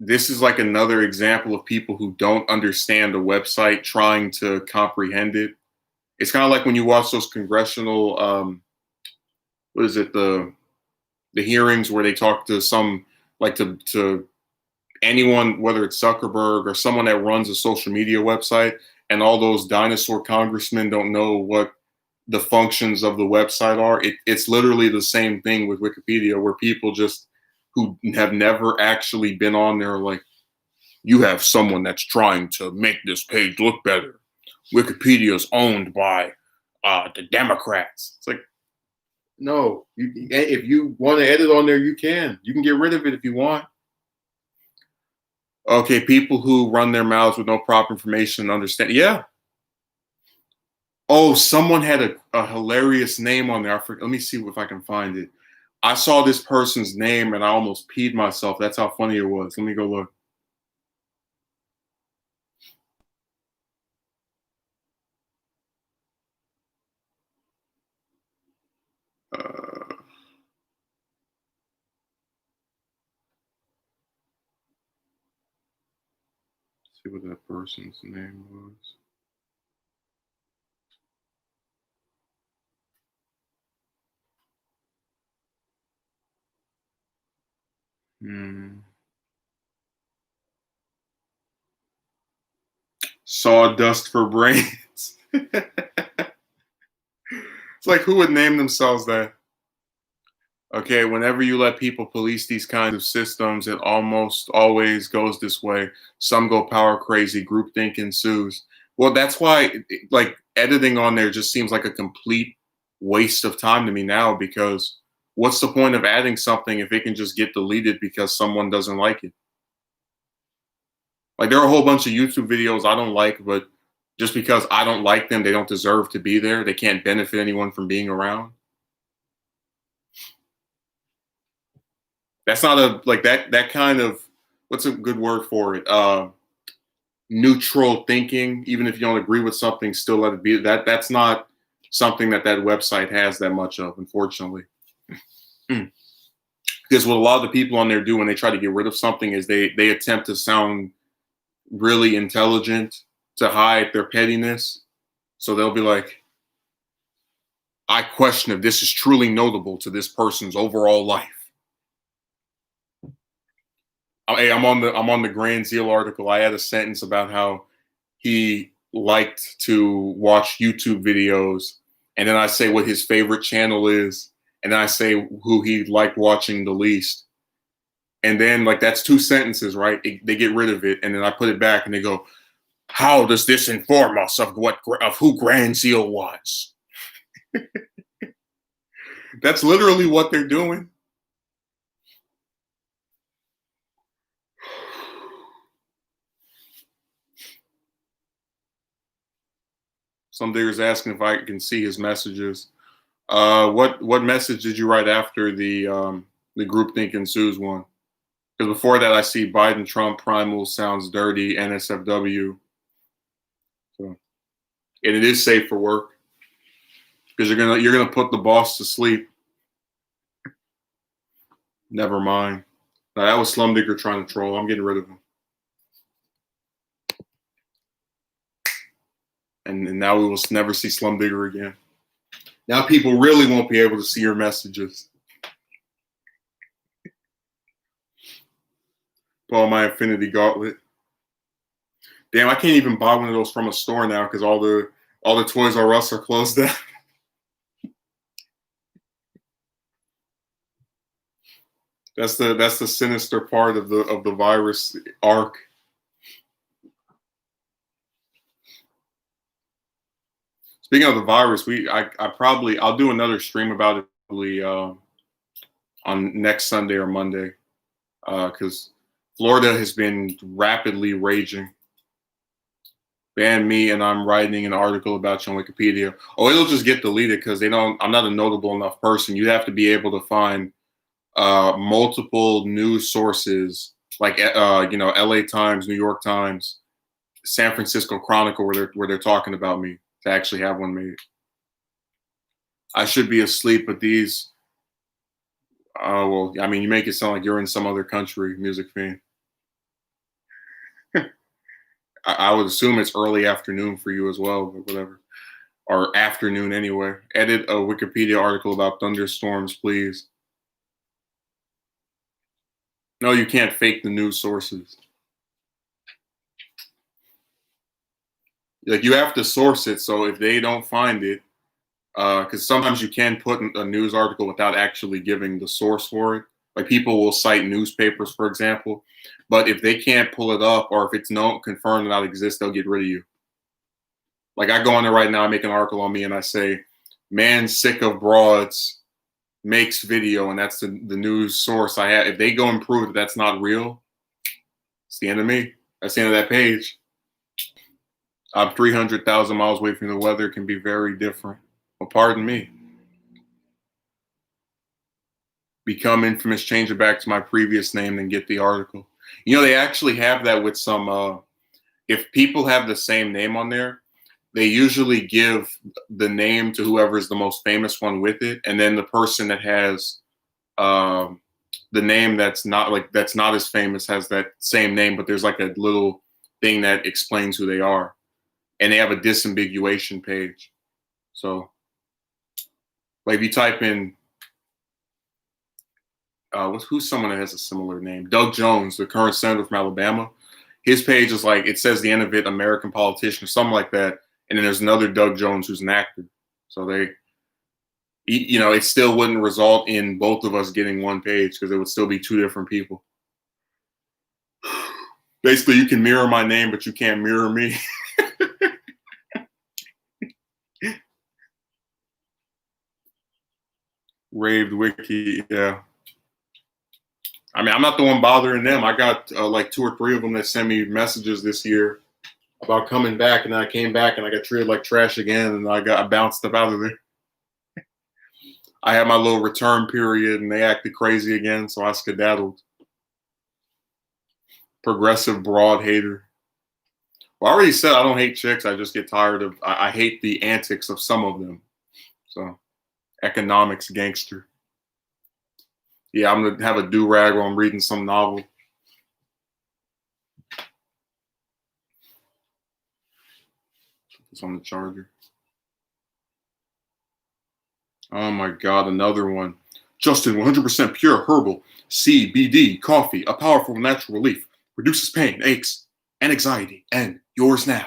this is like another example of people who don't understand a website trying to comprehend it. It's kind of like when you watch those congressional, what is it, the hearings where they talk to some, like to anyone, whether it's Zuckerberg or someone that runs a social media website, and all those dinosaur congressmen don't know what the functions of the website are. It's literally the same thing with Wikipedia, where people just who have never actually been on there, like, you have someone that's trying to make this page look better. Wikipedia is owned by the Democrats. It's like, no, if you want to edit on there, you can. You can get rid of it if you want. Okay, people who run their mouths with no proper information understand. Yeah. Oh, someone had a hilarious name on there. Let me see if I can find it. I saw this person's name and I almost peed myself. That's how funny it was. Let me go look. Uh, see what that person's name was. Hmm. Sawdust for brains. It's like, who would name themselves that? Okay, whenever you let people police these kinds of systems, it almost always goes this way. Some go power crazy, groupthink ensues. Well, that's why, like, editing on there just seems like a complete waste of time to me now, because what's the point of adding something if it can just get deleted because someone doesn't like it? Like, there are a whole bunch of YouTube videos I don't like, but just because I don't like them, they don't deserve to be there. They can't benefit anyone from being around. That's not a like that kind of, what's a good word for it? Neutral thinking. Even if you don't agree with something, still let it be. That's not something that website has that much of, unfortunately. Because what a lot of the people on there do when they try to get rid of something is they attempt to sound really intelligent to hide their pettiness. So they'll be like, I question if this is truly notable to this person's overall life. Hey, I'm on the Grand Zeal article. I had a sentence about how he liked to watch YouTube videos, and then I say what his favorite channel is, and then I say who he liked watching the least. And then, like, that's two sentences, right? They get rid of it, and then I put it back, and they go, "How does this inform us of who Grand Zeal was?" That's literally what they're doing. Some digger's asking if I can see his messages. What message did you write after the groupthink ensues one? Because before that, I see Biden, Trump, Primal sounds dirty, NSFW. So, and it is safe for work because you're gonna put the boss to sleep. Never mind. Now, that was Slum Digger trying to troll. I'm getting rid of him. And now we will never see Slum Digger again. Now people really won't be able to see your messages. Paul, my Infinity Gauntlet. Damn, I can't even buy one of those from a store now because all the Toys R Us are closed down. That's the sinister part of the virus arc. Speaking of the virus, I'll do another stream about it probably on next Sunday or Monday, because Florida has been rapidly raging. Ban me, and I'm writing an article about you on Wikipedia. Oh, it'll just get deleted because they don't. I'm not a notable enough person. You have to be able to find multiple news sources, like LA Times, New York Times, San Francisco Chronicle, where they're talking about me, to actually have one made. I should be asleep, but these. Well, I mean, you make it sound like you're in some other country, music fan. I would assume it's early afternoon for you as well, but whatever. Or afternoon anyway. Edit a Wikipedia article about thunderstorms, please. No, you can't fake the news sources. Like, you have to source it, so if they don't find it, because sometimes you can put a news article without actually giving the source for it. Like, people will cite newspapers, for example, but if they can't pull it up, or if it's known confirmed to not exist, they'll get rid of you. Like, I go on there right now, I make an article on me, and I say, "Man sick of broads makes video," and that's the news source I have. If they go and prove that that's not real, it's the end of me. That's the end of that page. I'm 300,000 miles away from the weather. It can be very different. Well, pardon me. Become infamous, change it back to my previous name, then get the article. You know, they actually have that with some, if people have the same name on there, they usually give the name to whoever is the most famous one with it. And then the person that has the name that's not as famous has that same name, but there's like a little thing that explains who they are. And they have a disambiguation page. So, like, if you type in, who's someone that has a similar name? Doug Jones, the current senator from Alabama. His page is like, it says the end of it, American politician or something like that. And then there's another Doug Jones who's an actor. So it still wouldn't result in both of us getting one page because it would still be two different people. Basically, you can mirror my name, but you can't mirror me. Raved Wiki, yeah. I mean, I'm not the one bothering them. I got like 2 or 3 of them that sent me messages this year about coming back, and then I came back and I got treated like trash again, and I bounced up out of there. I had my little return period, and they acted crazy again, so I skedaddled. Progressive broad hater. Well, I already said I don't hate chicks. I just get tired of. I hate the antics of some of them. So, economics gangster. Yeah, I'm gonna have a do-rag while I'm reading some novel. It's on the charger. Oh my God, another one. Justin, 100% pure herbal CBD coffee, a powerful natural relief, reduces pain, aches, and anxiety. And yours now.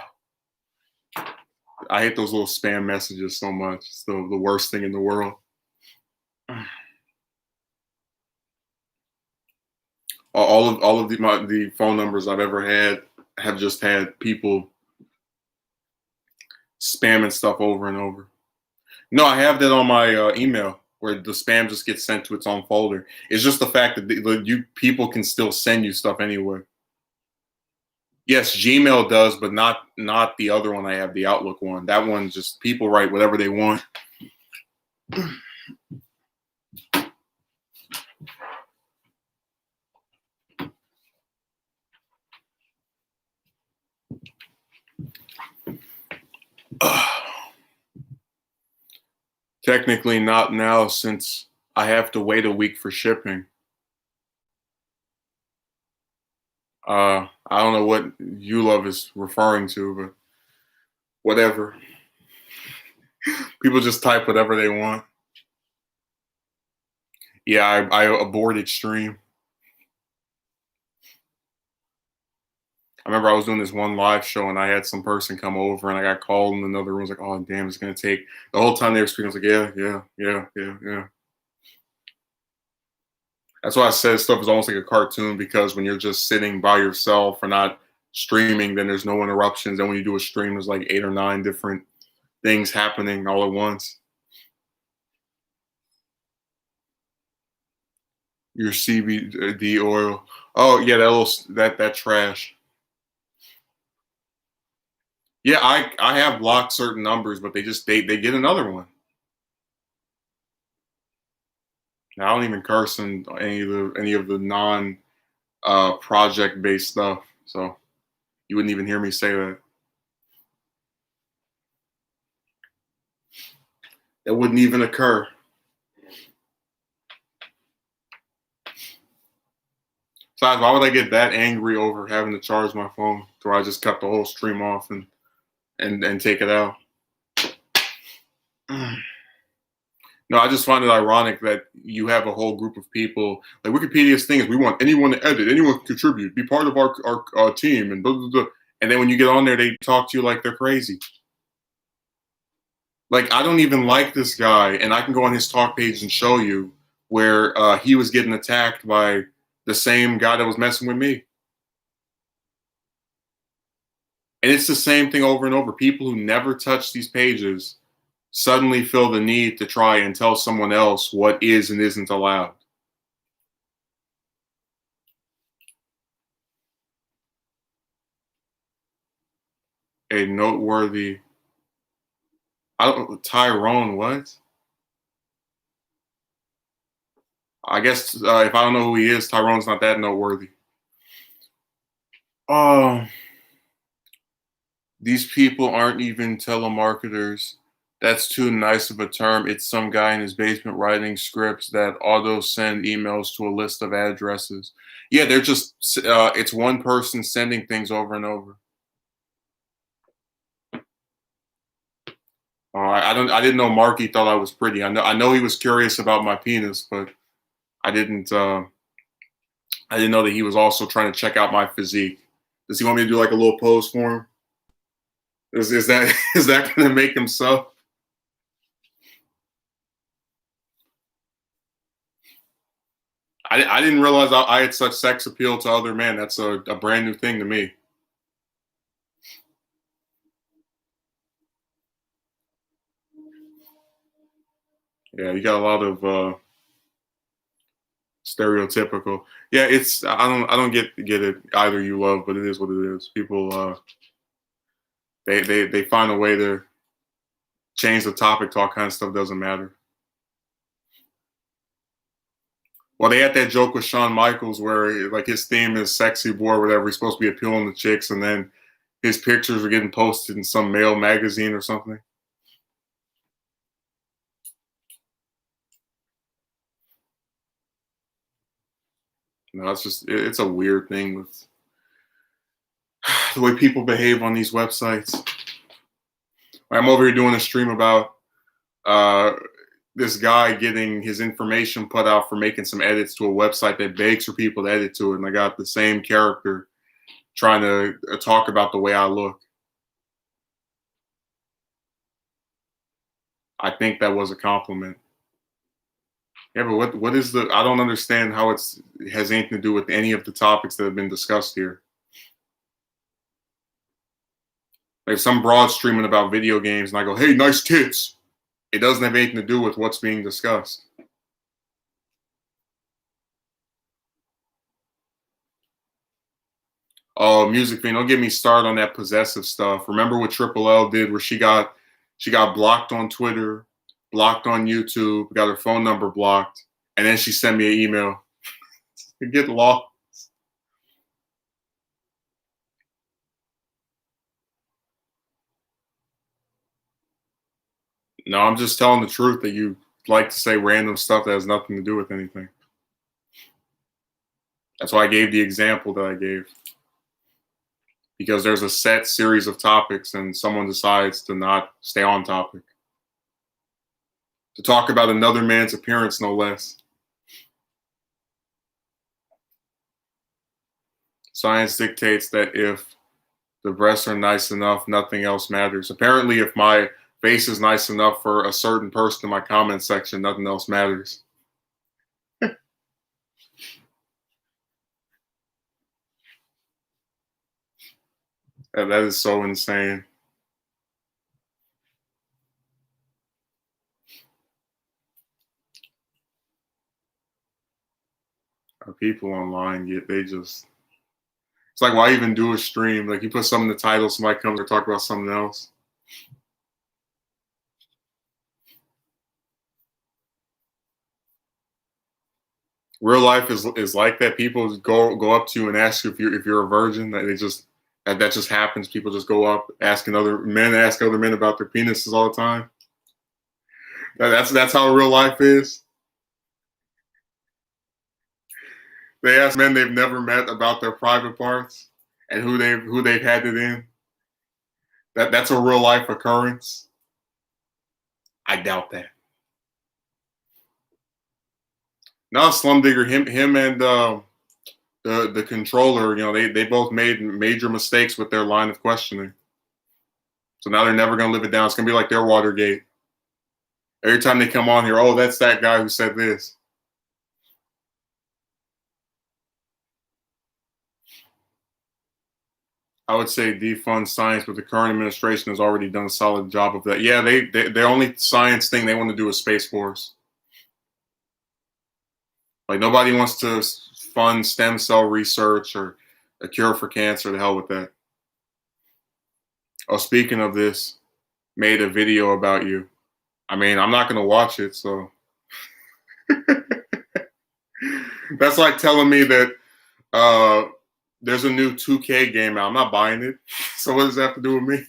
I hate those little spam messages so much. It's the worst thing in the world. All of the phone numbers I've ever had have just had people spamming stuff over and over. No, I have that on my email where the spam just gets sent to its own folder. It's just the fact that people can still send you stuff anyway. Yes, Gmail does, but not the other one I have, the Outlook one. That one just people write whatever they want. Technically not now since I have to wait a week for shipping. I don't know what you love is referring to, but whatever. People just type whatever they want. Yeah, I aborted stream. I remember I was doing this one live show and I had some person come over and I got called in another room. I was like, oh damn, it's gonna take the whole time they were speaking. I was like, yeah. That's why I said stuff is almost like a cartoon because when you're just sitting by yourself or not streaming, then there's no interruptions. And when you do a stream, there's like 8 or 9 different things happening all at once. Your CBD oil. Oh yeah, that trash. Yeah, I have blocked certain numbers, but they get another one. I don't even curse in any of the non project based stuff, so you wouldn't even hear me say that. It wouldn't even occur. Besides, why would I get that angry over having to charge my phone? So I just cut the whole stream off and take it out. No, I just find it ironic that you have a whole group of people. Like Wikipedia's thing is, we want anyone to edit, anyone can contribute, be part of our team, and blah, blah, blah. And then when you get on there, they talk to you like they're crazy. Like I don't even like this guy, and I can go on his talk page and show you where he was getting attacked by the same guy that was messing with me. And it's the same thing over and over. People who never touch these pages suddenly feel the need to try and tell someone else what is and isn't allowed. A noteworthy, Tyrone, what? I guess if I don't know who he is, Tyrone's not that noteworthy. Oh, these people aren't even telemarketers. That's too nice of a term. It's some guy in his basement writing scripts that auto send emails to a list of addresses. Yeah, they're just, it's one person sending things over and over. I didn't know Marky thought I was pretty. I know he was curious about my penis, but I didn't know that he was also trying to check out my physique, Does he want me to do like a little pose for him? Is that is that going to make him so? I didn't realize I had such sex appeal to other men. That's a brand new thing to me. Yeah, you got a lot of stereotypical. Yeah, it's I don't get it either. You love, but it is what it is. People they find a way to change the topic to all kinds of stuff. Doesn't matter. Well, they had that joke with Shawn Michaels where like his theme is "sexy boy," whatever. He's supposed to be appealing to chicks, and then his pictures were getting posted in some male magazine or something. No, it's just it's a weird thing with the way people behave on these websites. I'm over here doing a stream about uh, this guy getting his information put out for making some edits to a website that begs for people to edit to it, and I got the same character trying to talk about the way I look. I think that was a compliment. Yeah, but what is the? I don't understand how it has anything to do with any of the topics that have been discussed here. Like some broad streaming about video games, and I go, "Hey, nice tits." It doesn't have anything to do with what's being discussed. Oh, music thing. Don't get me started on that possessive stuff. Remember what Triple L did, where she got blocked on Twitter, blocked on YouTube, got her phone number blocked, and then she sent me an email. Get lost. No, I'm just telling the truth that you like to say random stuff that has nothing to do with anything. That's why I gave the example that I gave. Because there's a set series of topics and someone decides to not stay on topic. To talk about another man's appearance, no less. Science dictates that if the breasts are nice enough, nothing else matters. Apparently, if my face is nice enough for a certain person in my comment section, nothing else matters. And that is so insane. People online they just it's like why even do a stream? Like you put something in the title, somebody comes or talk about something else. Real life is like that. People go up to you and ask you if you're a virgin. That they just that just happens. People just go up asking other men ask other men about their penises all the time. That's how real life is. They ask men they've never met about their private parts and who they've had it in. That's a real life occurrence. I doubt that. No, Slum Digger, him and the controller, they both made major mistakes with their line of questioning. So now they're never gonna live it down. It's gonna be like their Watergate. Every time they come on here, oh, that's that guy who said this. I would say defund science, but the current administration has already done a solid job of that. Yeah, their only science thing they want to do is Space Force. Like nobody wants to fund stem cell research or a cure for cancer. The hell with that. Oh, speaking of this, made a video about you. I mean, I'm not gonna watch it, so that's like telling me that uh, there's a new 2K game out. I'm not buying it. So what does that have to do with me?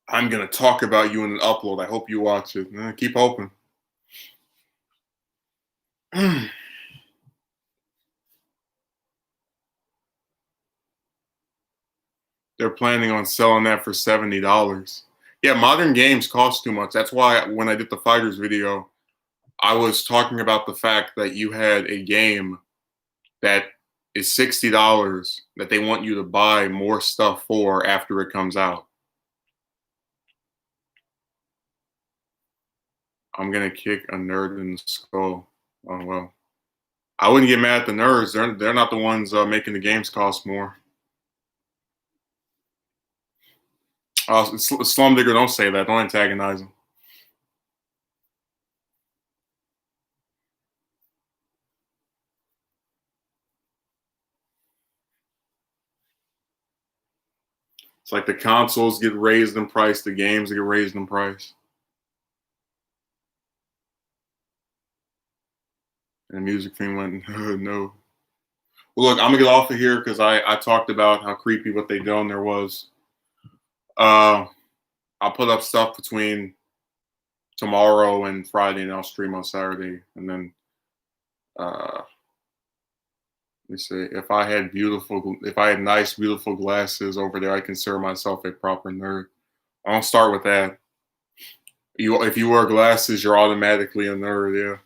I'm gonna talk about you in an upload. I hope you watch it. Keep hoping. They're planning on selling that for $70. Yeah, modern games cost too much. That's why when I did the fighters video, I was talking about the fact that you had a game that is $60 that they want you to buy more stuff for after it comes out. I'm gonna kick a nerd in the skull. Oh well. I wouldn't get mad at the nerds. They're not the ones making the games cost more. Slum Digger, don't say that. Don't antagonize him. It's like the consoles get raised in price, the games get raised in price, and the music thing went no. Well, look, I'm gonna get off of here because I talked about how creepy what they done there was. Uh, I'll put up stuff between tomorrow and Friday, and I'll stream on Saturday, and then let me see. If I had nice, beautiful glasses over there, I consider myself a proper nerd. I'll start with that. If you wear glasses, you're automatically a nerd. Yeah,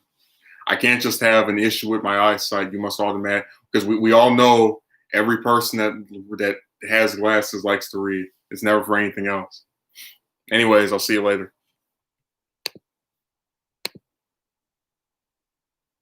I can't just have an issue with my eyesight. You must automatic because we all know every person that has glasses likes to read. It's never for anything else. Anyways, I'll see you later.